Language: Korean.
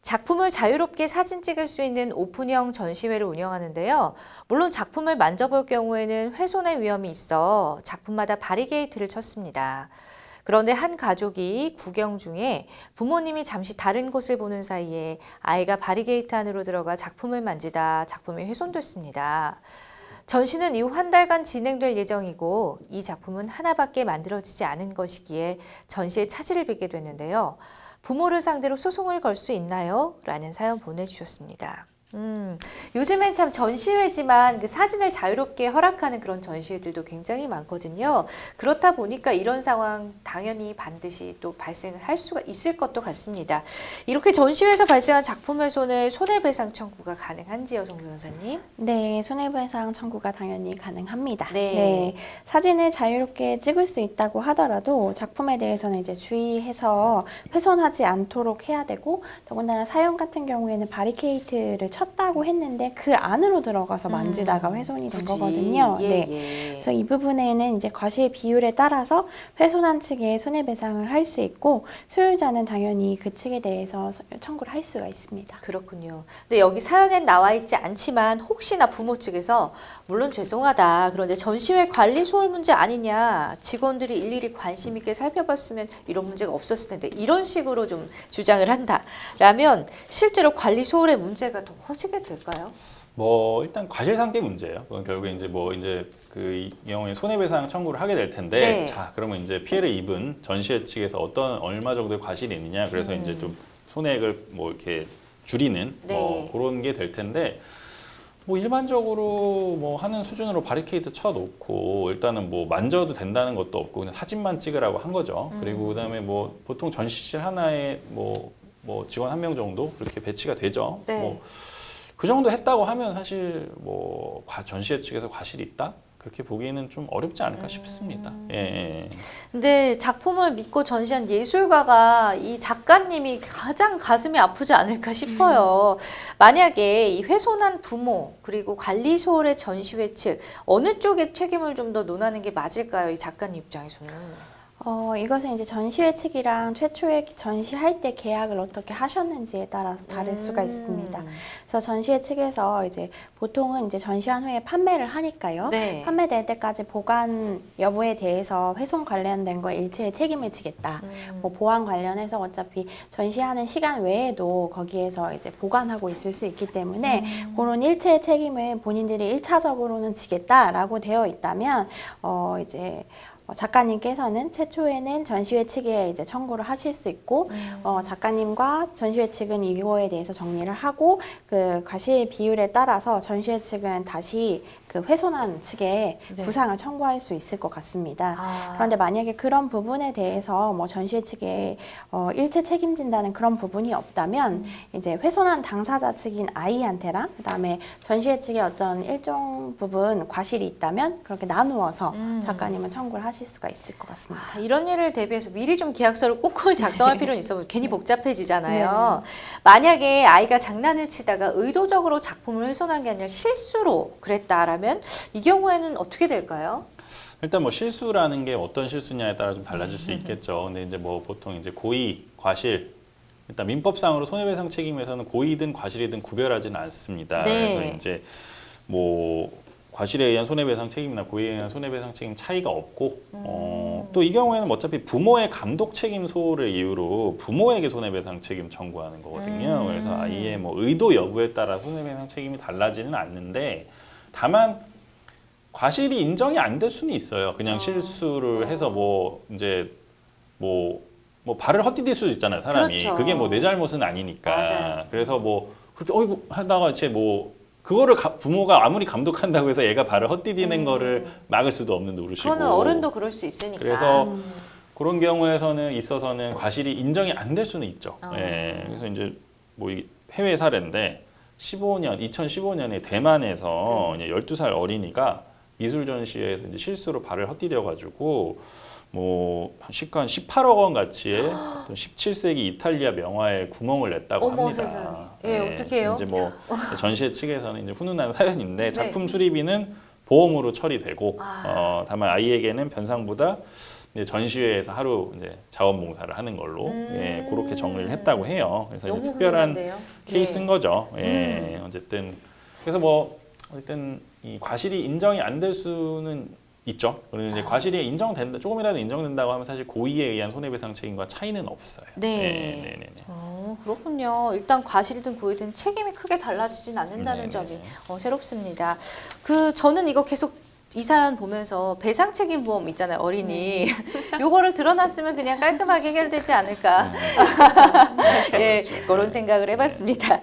작품을 자유롭게 사진 찍을 수 있는 오픈형 전시회를 운영하는데요. 물론 작품을 만져볼 경우에는 훼손의 위험이 있어 작품마다 바리게이트를 쳤습니다. 그런데 한 가족이 구경 중에 부모님이 잠시 다른 곳을 보는 사이에 아이가 바리게이트 안으로 들어가 작품을 만지다 작품이 훼손됐습니다. 전시는 이후 한 달간 진행될 예정이고 이 작품은 하나밖에 만들어지지 않은 것이기에 전시의 차질을 빚게 됐는데요. 부모를 상대로 소송을 걸 수 있나요? 라는 사연 보내주셨습니다. 요즘엔 참 전시회지만 그 사진을 자유롭게 허락하는 그런 전시회들도 굉장히 많거든요. 그렇다 보니까 이런 상황 당연히 반드시 또 발생을 할 수가 있을 것도 같습니다. 이렇게 전시회에서 발생한 작품 훼손의 손해배상 청구가 가능한지요, 정 변호사님? 네, 손해배상 청구가 당연히 가능합니다. 네. 사진을 자유롭게 찍을 수 있다고 하더라도 작품에 대해서는 이제 주의해서 훼손하지 않도록 해야 되고, 더군다나 사연 같은 경우에는 바리케이트를 쳤다고 했는데 그 안으로 들어가서 만지다가 훼손이 된 거거든요. 예. 그래서 이 부분에는 이제 과실 비율에 따라서 훼손한 측에 손해배상을 할 수 있고, 소유자는 당연히 그 측에 대해서 청구를 할 수가 있습니다. 그렇군요. 근데 여기 사연엔 나와 있지 않지만 혹시나 부모 측에서 물론 죄송하다. 그런데 전시회 관리 소홀 문제 아니냐. 직원들이 일일이 관심 있게 살펴봤으면 이런 문제가 없었을 텐데 이런 식으로 좀 주장을 한다라면 실제로 관리 소홀의 문제가 더 커지게 될까요? 뭐 일단 과실상계 문제예요. 그건 결국에 이제 이 경우에 손해배상 청구를 하게 될 텐데, 네. 자 그러면 이제 피해를 입은 전시회 측에서 얼마 정도의 과실이 있느냐, 그래서 이제 좀 손해액을 뭐 이렇게 줄이는 뭐 그런 게 될 텐데, 뭐 일반적으로 뭐 하는 수준으로 바리케이트 쳐놓고 일단은 뭐 만져도 된다는 것도 없고 그냥 사진만 찍으라고 한 거죠. 그리고 그다음에 뭐 보통 전시실 하나에 뭐 직원 1명 정도 그렇게 배치가 되죠. 네. 뭐 그 정도 했다고 하면 사실 뭐 전시회 측에서 과실이 있다? 그렇게 보기에는 좀 어렵지 않을까 싶습니다. 예. 근데 작품을 믿고 전시한 예술가가 이 작가님이 가장 가슴이 아프지 않을까 싶어요. 만약에 이 훼손한 부모 그리고 관리 소홀의 전시회 측 어느 쪽의 책임을 좀 더 논하는 게 맞을까요? 이 작가님 입장에서는. 이것은 이제 전시회 측이랑 최초에 전시할 때 계약을 어떻게 하셨는지에 따라서 다를 수가 있습니다. 그래서 전시회 측에서 이제 보통은 이제 전시한 후에 판매를 하니까요. 네. 판매될 때까지 보관 여부에 대해서 훼손 관련된 거 일체의 책임을 지겠다. 뭐 보안 관련해서 어차피 전시하는 시간 외에도 거기에서 이제 보관하고 있을 수 있기 때문에 그런 일체의 책임을 본인들이 1차적으로는 지겠다라고 되어 있다면 이제 작가님께서는 최초에는 전시회 측에 이제 청구를 하실 수 있고, 작가님과 전시회 측은 이거에 대해서 정리를 하고, 그 과실 비율에 따라서 전시회 측은 다시 그 훼손한 측에 부상을 청구할 수 있을 것 같습니다. 그런데 만약에 그런 부분에 대해서 뭐 전시회 측에 일체 책임진다는 그런 부분이 없다면, 이제 훼손한 당사자 측인 아이한테랑 그다음에 전시회 측에 어떤 일정 부분 과실이 있다면 그렇게 나누어서 작가님은 청구를 하실 수가 있을 것 같습니다. 이런 일을 대비해서 미리 좀 계약서를 꼼꼼히 작성할 필요는 있어. 괜히 복잡해지잖아요. 만약에 아이가 장난을 치다가 의도적으로 작품을 훼손한 게 아니라 실수로 그랬다라면 이 경우에는 어떻게 될까요? 일단 뭐 실수라는 게 어떤 실수냐에 따라 좀 달라질 수 있겠죠. 근데 이제 뭐 보통 이제 고의, 과실, 일단 민법상으로 손해배상 책임에서는 고의든 과실이든 구별하지는 않습니다. 네. 그래서 이제 뭐 과실에 의한 손해배상 책임이나 고의에 의한 손해배상 책임 차이가 없고, 또 이 경우에는 어차피 부모의 감독 책임 소홀을 이유로 부모에게 손해배상 책임 청구하는 거거든요. 그래서 아이의 뭐 의도 여부에 따라 손해배상 책임이 달라지는 않는데, 다만 과실이 인정이 안 될 수는 있어요. 그냥 실수를 해서 뭐 이제 뭐 발을 헛디딜 수도 있잖아요, 사람이. 그렇죠. 그게 뭐 내 잘못은 아니니까. 맞아요. 그래서 뭐 그렇게 어이구 하다가 그거를 부모가 아무리 감독한다고 해서 얘가 발을 헛디디는 거를 막을 수도 없는 노릇이고. 그거는 어른도 그럴 수 있으니까. 그래서 그런 경우에서는 있어서는 과실이 인정이 안 될 수는 있죠. 예. 그래서 이제 뭐 이 해외 사례인데 2015년에 대만에서 이제 12살 어린이가 미술 전시회에서 이제 실수로 발을 헛디뎌가지고 뭐 시간 18억 원 가치의 17세기 이탈리아 명화에 구멍을 냈다고 어머, 합니다. 세상에. 예, 어떻게 해요? 이제 뭐 전시회 측에서는 이제 훈훈한 사연인데 작품 수리비는 보험으로 처리되고 다만 아이에게는 변상보다 이제 전시회에서 하루 이제 자원봉사를 하는 걸로 예, 그렇게 정리를 했다고 해요. 그래서 이제 너무 특별한 훌륭한데요. 케이스인 거죠. 예, 어쨌든 그래서 뭐 어쨌든 이 과실이 인정이 안 될 수는 있죠. 그리고 이제 과실이 인정된다, 조금이라도 인정된다고 하면 사실 고의에 의한 손해배상 책임과 차이는 없어요. 네. 네. 그렇군요. 일단 과실이든 고의든 책임이 크게 달라지진 않는다는 네네네. 점이 새롭습니다. 저는 이거 계속 이 사연 보면서 배상 책임 보험 있잖아요, 어린이. 요거를 들어놨으면 그냥 깔끔하게 해결되지 않을까. 예, 그런 생각을 해봤습니다.